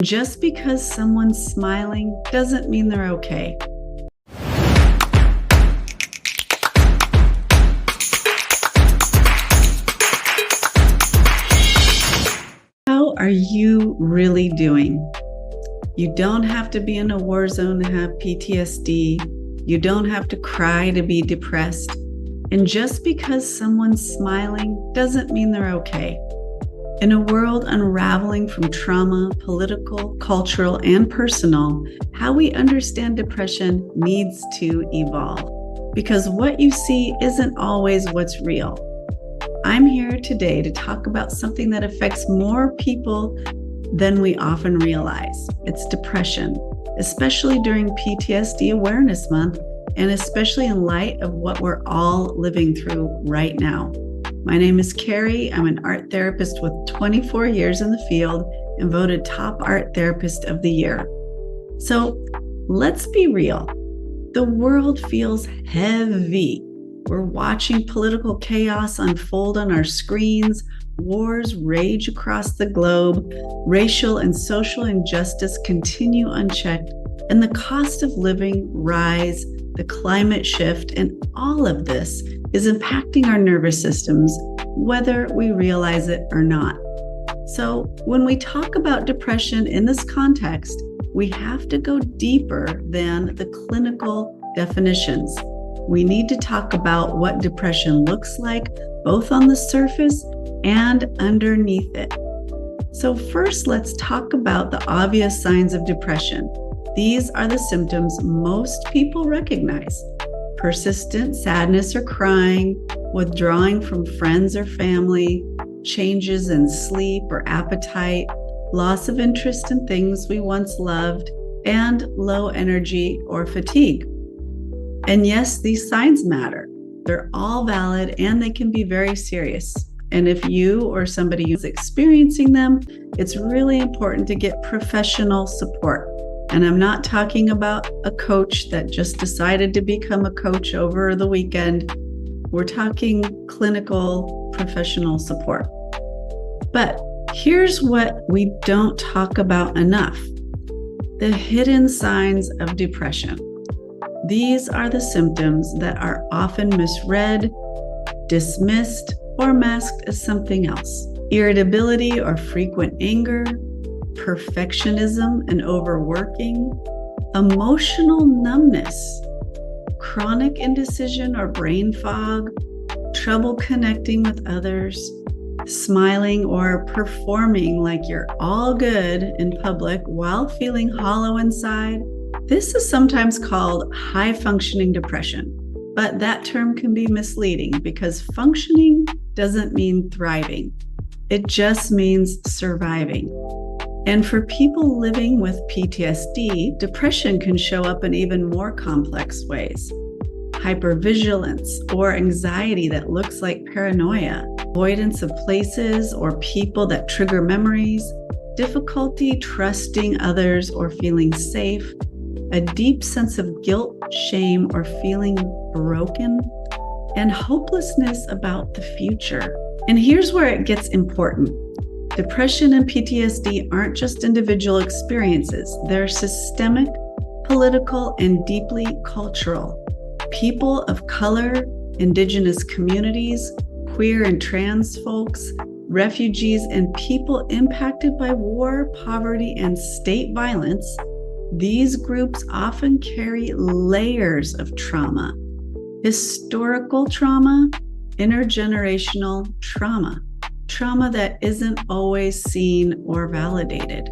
Just because someone's smiling doesn't mean they're okay. How are you really doing? You don't have to be in a war zone to have PTSD. You don't have to cry to be depressed. And just because someone's smiling doesn't mean they're okay. In a world unraveling from trauma, political, cultural, and personal, how we understand depression needs to evolve, because what you see isn't always what's real. I'm here today to talk about something that affects more people than we often realize. It's depression, especially during PTSD Awareness Month, and especially in light of what we're all living through right now. My name is Carrie. I'm an art therapist with 24 years in the field and voted top art therapist of the year. So let's be real. The world feels heavy. We're watching political chaos unfold on our screens. Wars rage across the globe. Racial and social injustice continue unchecked, and the cost of living rise, the climate shift, and all of this is impacting our nervous systems, whether we realize it or not. So when we talk about depression in this context, we have to go deeper than the clinical definitions. We need to talk about what depression looks like, both on the surface and underneath it. So first, let's talk about the obvious signs of depression. These are the symptoms most people recognize: persistent sadness or crying, withdrawing from friends or family, changes in sleep or appetite, loss of interest in things we once loved, and low energy or fatigue. And yes, these signs matter. They're all valid and they can be very serious. And if you or somebody is experiencing them, it's really important to get professional support. And I'm not talking about a coach that just decided to become a coach over the weekend. We're talking clinical professional support. But here's what we don't talk about enough: the hidden signs of depression. These are the symptoms that are often misread, dismissed, or masked as something else: irritability or frequent anger, perfectionism and overworking, emotional numbness, chronic indecision or brain fog, trouble connecting with others, smiling or performing like you're all good in public while feeling hollow inside. This is sometimes called high-functioning depression, but that term can be misleading because functioning doesn't mean thriving. It just means surviving. And for people living with PTSD, depression can show up in even more complex ways: hypervigilance or anxiety that looks like paranoia, avoidance of places or people that trigger memories, difficulty trusting others or feeling safe, a deep sense of guilt, shame, or feeling broken, and hopelessness about the future. And here's where it gets important. Depression and PTSD aren't just individual experiences. They're systemic, political, and deeply cultural. People of color, indigenous communities, queer and trans folks, refugees, and people impacted by war, poverty, and state violence, these groups often carry layers of trauma: historical trauma, intergenerational trauma that isn't always seen or validated.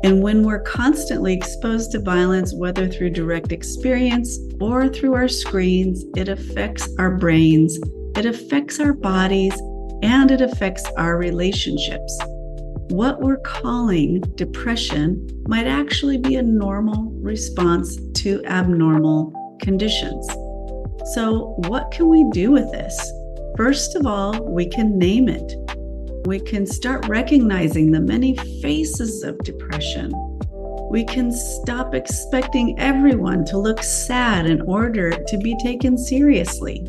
And when we're constantly exposed to violence, whether through direct experience or through our screens, it affects our brains, it affects our bodies, and it affects our relationships. What we're calling depression might actually be a normal response to abnormal conditions. So what can we do with this? First of all, we can name it. We can start recognizing the many faces of depression. We can stop expecting everyone to look sad in order to be taken seriously.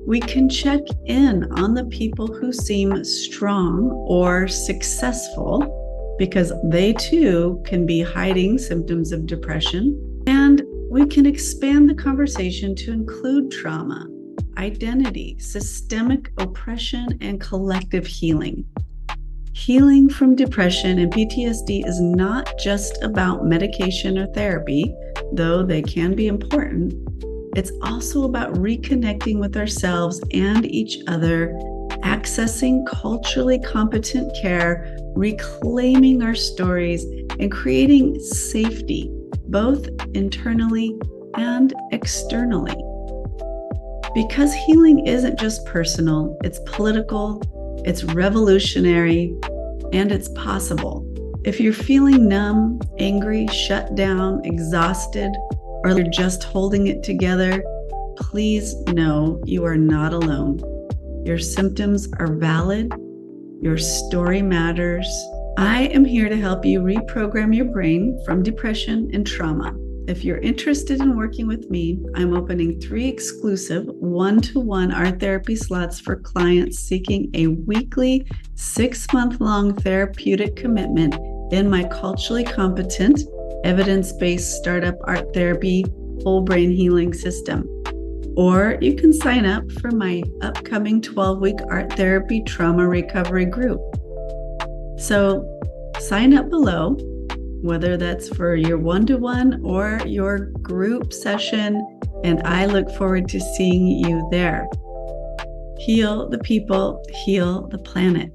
We can check in on the people who seem strong or successful because they too can be hiding symptoms of depression. And we can expand the conversation to include trauma, identity, systemic oppression, and collective healing. Healing from depression and PTSD is not just about medication or therapy, though they can be important. It's also about reconnecting with ourselves and each other, accessing culturally competent care, reclaiming our stories, and creating safety, both internally and externally. Because healing isn't just personal, it's political, it's revolutionary, and it's possible. If you're feeling numb, angry, shut down, exhausted, or you're just holding it together, please know you are not alone. Your symptoms are valid. Your story matters. I am here to help you reprogram your brain from depression and trauma. If you're interested in working with me, I'm opening 3 exclusive one-to-one art therapy slots for clients seeking a weekly 6-month-long therapeutic commitment in my culturally competent, evidence-based startup art therapy whole brain healing system. Or you can sign up for my upcoming 12-week art therapy trauma recovery group. So sign up below, whether that's for your one-to-one or your group session, and I look forward to seeing you there. Heal the people, heal the planet.